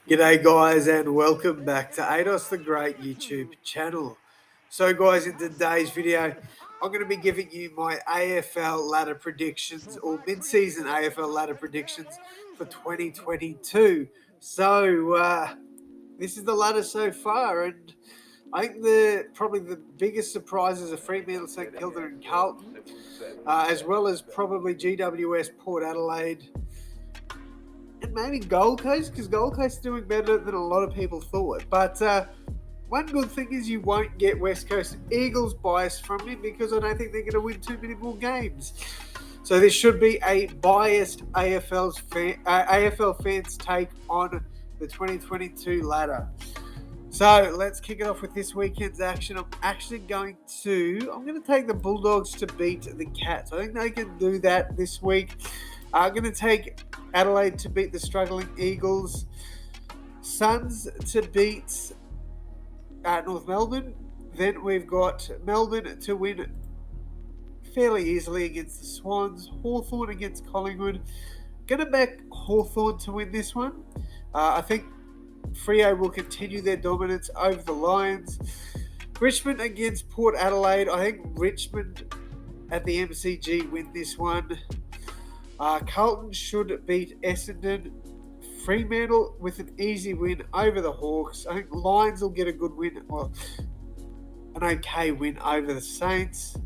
G'day, guys, and welcome back to AdosTheGreat YouTube channel. So, guys, in today's video, I'm going to be giving you my AFL ladder predictions or mid-season AFL ladder predictions for 2022. This is the ladder so far, and I think probably the biggest surprises are Fremantle, St Kilda, and Carlton, as well as probably GWS, Port Adelaide, and maybe Gold Coast, because Gold Coast is doing better than a lot of people thought. But one good thing is you won't get West Coast Eagles bias from me, because I don't think they're going to win too many more games. So this should be a biased AFL fans take on the 2022 ladder. So let's kick it off with this weekend's action. I'm going to take the Bulldogs to beat the Cats. I think they can do that this week. I'm going to take Adelaide to beat the struggling Eagles. Suns to beat North Melbourne. Then we've got Melbourne to win fairly easily against the Swans. Hawthorn against Collingwood. Going to back Hawthorn to win this one. I think Freo will continue their dominance over the Lions. Richmond against Port Adelaide. I think Richmond at the MCG win this one. Carlton should beat Essendon. Fremantle with an easy win over the Hawks. I think Lions will get a good win, or an okay win over the Saints.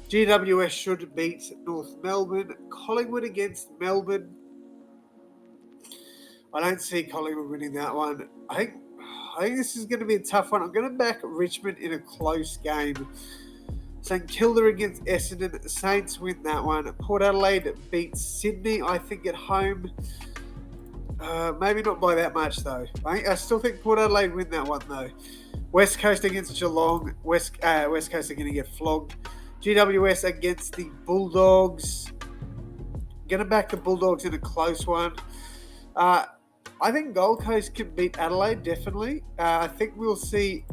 GWS should beat North Melbourne. Collingwood against Melbourne. I don't see Collingwood winning that one. I think this is going to be a tough one. I'm going to back Richmond in a close game. St Kilda against Essendon. The Saints win that one. Port Adelaide beats Sydney, I think, at home. Maybe not by that much, though. I still think Port Adelaide win that one, though. West Coast against Geelong. West Coast are going to get flogged. GWS against the Bulldogs. Going to back the Bulldogs in a close one. I think Gold Coast can beat Adelaide, definitely. I think we'll see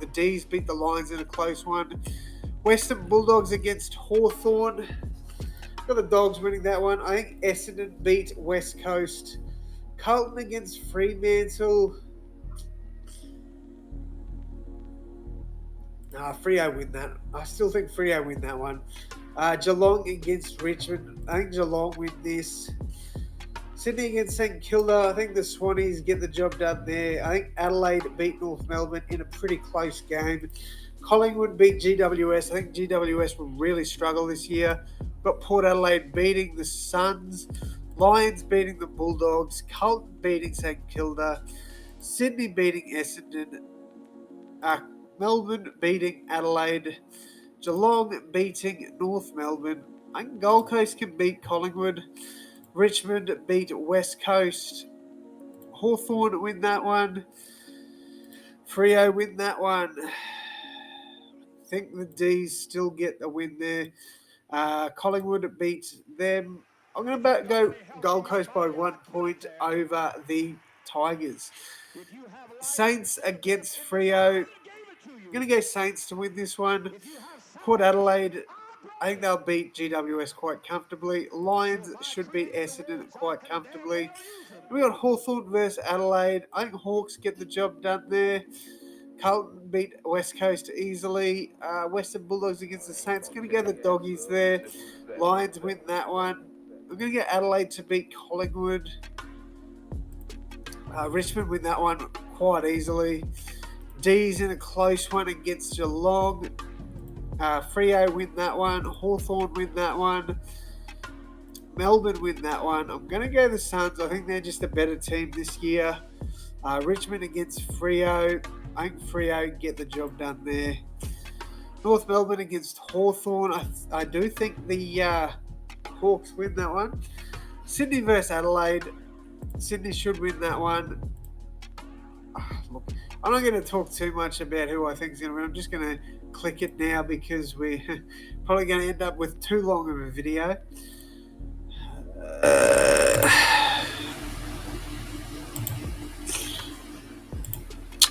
the D's beat the Lions in a close one. Western Bulldogs against Hawthorn. Got the Dogs winning that one. I think Essendon beat West Coast. Carlton against Fremantle. Freo win that. I still think Freo win that one. Geelong against Richmond. I think Geelong win this. Sydney against St Kilda. I think the Swannies get the job done there. I think Adelaide beat North Melbourne in a pretty close game. Collingwood beat GWS. I think GWS will really struggle this year. Got Port Adelaide beating the Suns. Lions beating the Bulldogs. Carlton beating St Kilda. Sydney beating Essendon. Melbourne beating Adelaide. Geelong beating North Melbourne. I think Gold Coast can beat Collingwood. Richmond beat West Coast. Hawthorn win that one. Freo win that one. I think the D's still get a win there. Collingwood beat them. I'm going to go Gold Coast by 1 point over the Tigers. Saints against Freo. I'm going to go Saints to win this one. Port Adelaide, I think they'll beat GWS quite comfortably. Lions should beat Essendon quite comfortably. We got Hawthorn versus Adelaide. I think Hawks get the job done there. Carlton beat West Coast easily. Western Bulldogs against the Saints. Going to go the Doggies there. Lions win that one. I'm going to get Adelaide to beat Collingwood. Richmond win that one quite easily. D's in a close one against Geelong. Freo win that one. Hawthorn win that one. Melbourne win that one. I'm going to go the Suns. I think they're just a better team this year. Richmond against Freo. I think Freo get the job done there. North Melbourne against Hawthorn. I do think the Hawks win that one. Sydney versus Adelaide. Sydney should win that one. Look, I'm not going to talk too much about who I think is going to win. I'm just going to click it now because we're probably going to end up with too long of a video.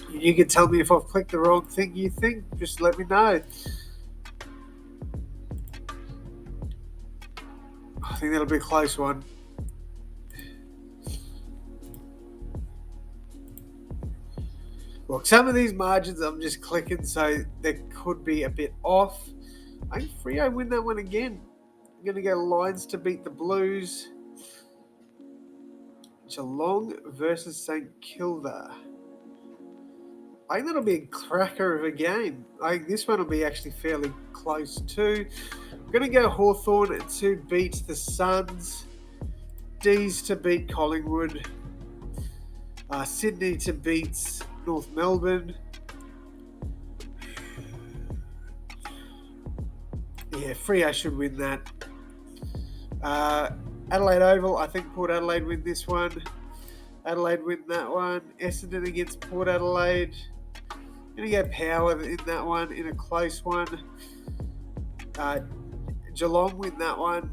You can tell me if I've clicked the wrong thing you think. Just let me know. I think that'll be a close one. Look, some of these margins I'm just clicking, so there could be a bit off. I think Freo win that one again. I'm going to go Lions to beat the Blues. Geelong versus St Kilda. I think that'll be a cracker of a game. I think this one will be actually fairly close too. I'm going to go Hawthorn to beat the Suns. D's to beat Collingwood. Sydney to beat North Melbourne. Yeah, Freo should win that. Adelaide Oval, I think Port Adelaide win this one. Adelaide win that one. Essendon against Port Adelaide. Going to go Power in that one, in a close one. Geelong win that one.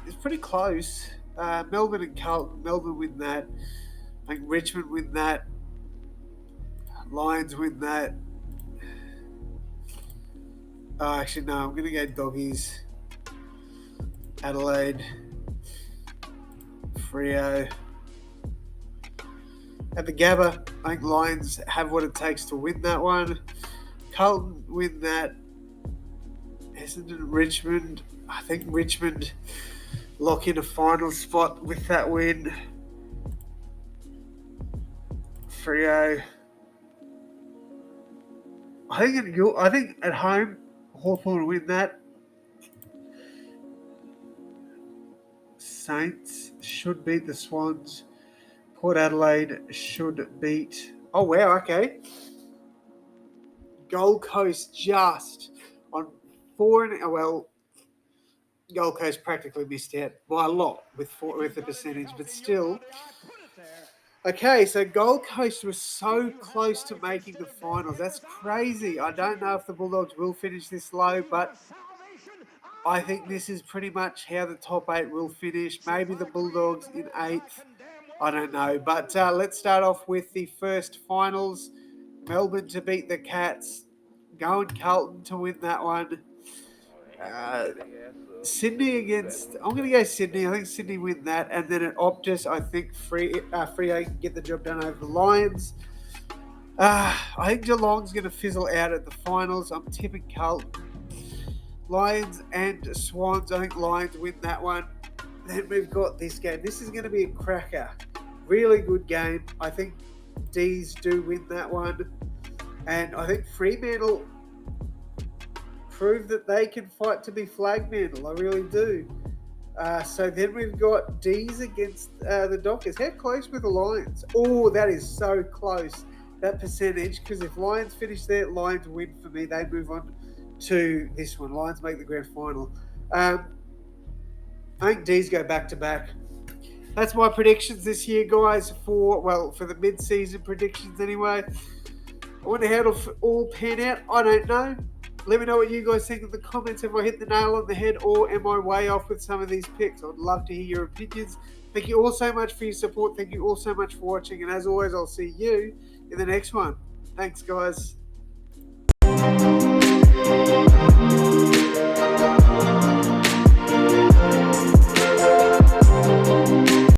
It's pretty close. Melbourne and Carlton. Melbourne win that. I think Richmond win that. Lions win that. Actually, no. I'm going to go Doggies. Adelaide. Freo. At the Gabba, I think Lions have what it takes to win that one. Carlton win that. Essendon, Richmond. I think Richmond lock in a final spot with that win. Freo. I think at home, Hawthorn win that. Saints should beat the Swans. Port Adelaide should beat... Oh, wow, okay. Gold Coast just on 4... Well, Gold Coast practically missed out by a lot with the percentage, but still... Okay, so Gold Coast was so close to making the finals. That's crazy. I don't know if the Bulldogs will finish this low, but I think this is pretty much how the top 8 will finish. Maybe the Bulldogs in 8th. I don't know. But let's start off with the first finals. Melbourne to beat the Cats. Going Carlton to win that one. Sydney against... I'm going to go Sydney. I think Sydney win that. And then at Optus, I think Freo can get the job done over the Lions. I think Geelong's going to fizzle out at the finals. I'm tipping Carlton. Lions and Swans. I think Lions win that one. Then we've got this game. This is going to be a cracker. Really good game. I think D's do win that one. And I think Fremantle prove that they can fight to be flag mantle. I really do. So then we've got D's against the Dockers. How close with the Lions? Oh, that is so close. That percentage. Because if Lions finish there, Lions win for me. They move on to this one. Lions make the grand final. I think D's go back-to-back. That's my predictions this year, guys, for the mid-season predictions anyway. I wonder how it'll all pan out. I don't know. Let me know what you guys think in the comments. Have I hit the nail on the head or am I way off with some of these picks? I'd love to hear your opinions. Thank you all so much for your support. Thank you all so much for watching. And as always, I'll see you in the next one. Thanks, guys.